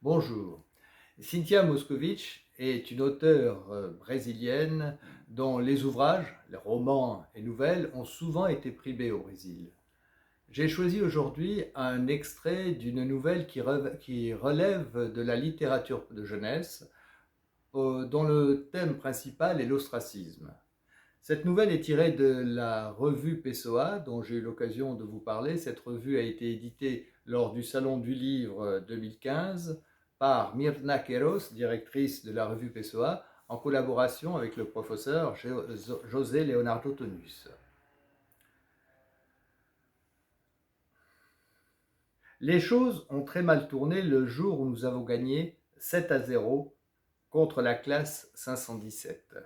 Bonjour. Cynthia Moscovitch est une auteure brésilienne dont les ouvrages, les romans et nouvelles ont souvent été primés au Brésil. J'ai choisi aujourd'hui un extrait d'une nouvelle qui relève de la littérature de jeunesse, dont le thème principal est l'ostracisme. Cette nouvelle est tirée de la revue Pessoa, dont j'ai eu l'occasion de vous parler. Cette revue a été éditée lors du Salon du Livre 2015 par Mirna Queiroz, directrice de la revue Pessoa, en collaboration avec le professeur José Leonardo Tonus. Les choses ont très mal tourné le jour où nous avons gagné 7-0 contre la classe 517.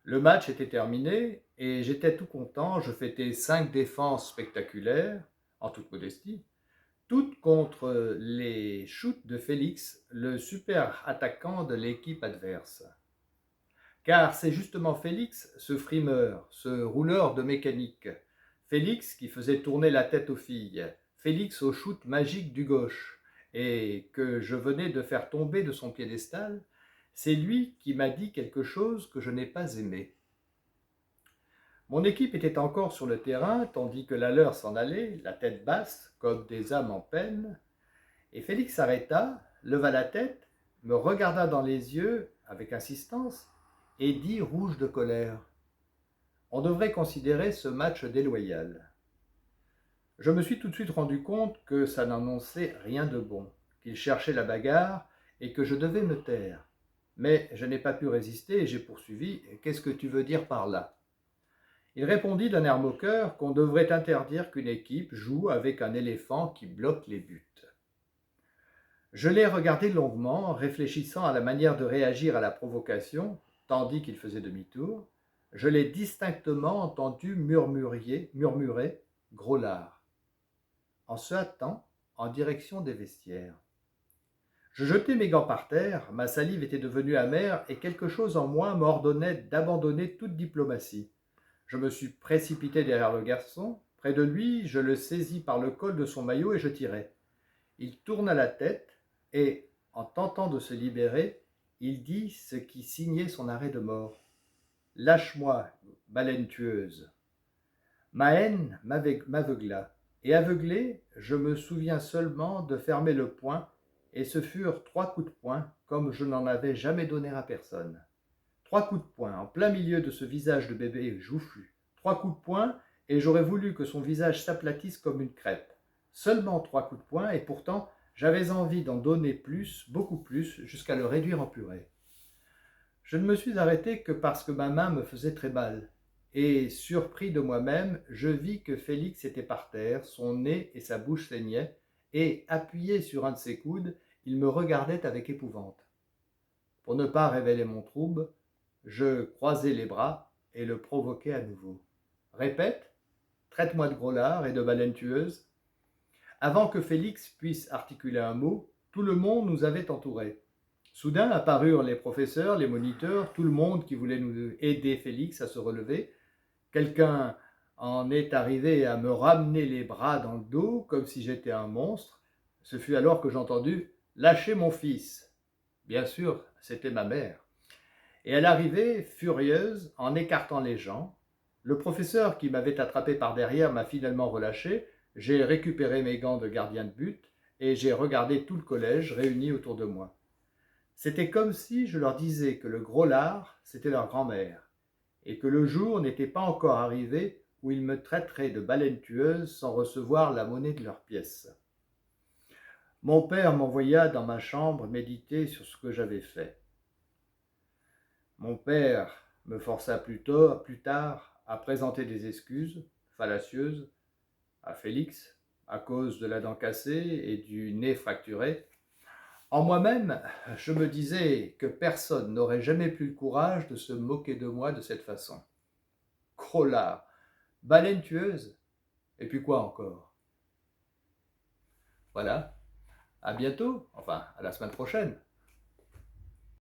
Le match était terminé et j'étais tout content. Je fêtais 5 défenses spectaculaires, en toute modestie, toutes contre les shoots de Félix, le super attaquant de l'équipe adverse. Car c'est justement Félix, ce frimeur, ce rouleur de mécanique, Félix qui faisait tourner la tête aux filles, Félix au shoot magique du gauche, et que je venais de faire tomber de son piédestal, c'est lui qui m'a dit quelque chose que je n'ai pas aimé. Mon équipe était encore sur le terrain, tandis que la leur s'en allait, la tête basse, comme des âmes en peine, et Félix s'arrêta, leva la tête, me regarda dans les yeux avec insistance, et dit rouge de colère: On devrait considérer ce match déloyal. Je me suis tout de suite rendu compte que ça n'annonçait rien de bon, qu'il cherchait la bagarre et que je devais me taire. Mais je n'ai pas pu résister et j'ai poursuivi: Qu'est-ce que tu veux dire par là? Il répondit d'un air moqueur qu'on devrait interdire qu'une équipe joue avec un éléphant qui bloque les buts. Je l'ai regardé longuement, réfléchissant à la manière de réagir à la provocation, tandis qu'il faisait demi-tour. Je l'ai distinctement entendu murmurer « gros lard » en se hâtant en direction des vestiaires. Je jetai mes gants par terre, ma salive était devenue amère et quelque chose en moi m'ordonnait d'abandonner toute diplomatie. Je me suis précipité derrière le garçon. Près de lui, je le saisis par le col de son maillot et je tirai. Il tourna la tête et, en tentant de se libérer, il dit ce qui signait son arrêt de mort. « Lâche-moi, baleine tueuse !» Ma haine m'aveugla, et aveuglé, je me souviens seulement de fermer le poing, et ce furent 3 coups de poing comme je n'en avais jamais donné à personne. 3 coups de poing en plein milieu de ce visage de bébé joufflu. 3 coups de poing, et j'aurais voulu que son visage s'aplatisse comme une crêpe. Seulement 3 coups de poing, et pourtant j'avais envie d'en donner plus, beaucoup plus, jusqu'à le réduire en purée. Je ne me suis arrêté que parce que ma main me faisait très mal. Et, surpris de moi-même, je vis que Félix était par terre, son nez et sa bouche saignaient, et, appuyé sur un de ses coudes, il me regardait avec épouvante. Pour ne pas révéler mon trouble, je croisai les bras et le provoquai à nouveau. Répète, traite-moi de gros lard et de baleine tueuse. Avant que Félix puisse articuler un mot, tout le monde nous avait entourés. Soudain apparurent les professeurs, les moniteurs, tout le monde qui voulait nous aider Félix à se relever. Quelqu'un en est arrivé à me ramener les bras dans le dos comme si j'étais un monstre. Ce fut alors que j'entendis « Lâchez mon fils !» Bien sûr, c'était ma mère. Et elle arrivait, furieuse, en écartant les gens. Le professeur qui m'avait attrapé par derrière m'a finalement relâché. J'ai récupéré mes gants de gardien de but et j'ai regardé tout le collège réuni autour de moi. C'était comme si je leur disais que le gros lard, c'était leur grand-mère, et que le jour n'était pas encore arrivé où ils me traiteraient de baleine tueuse sans recevoir la monnaie de leurs pièces. Mon père m'envoya dans ma chambre méditer sur ce que j'avais fait. Mon père me força plus tard à présenter des excuses fallacieuses à Félix à cause de la dent cassée et du nez fracturé. En moi-même, je me disais que personne n'aurait jamais plus le courage de se moquer de moi de cette façon. Gros lard, baleine tueuse, et puis quoi encore? Voilà, à bientôt, enfin à la semaine prochaine.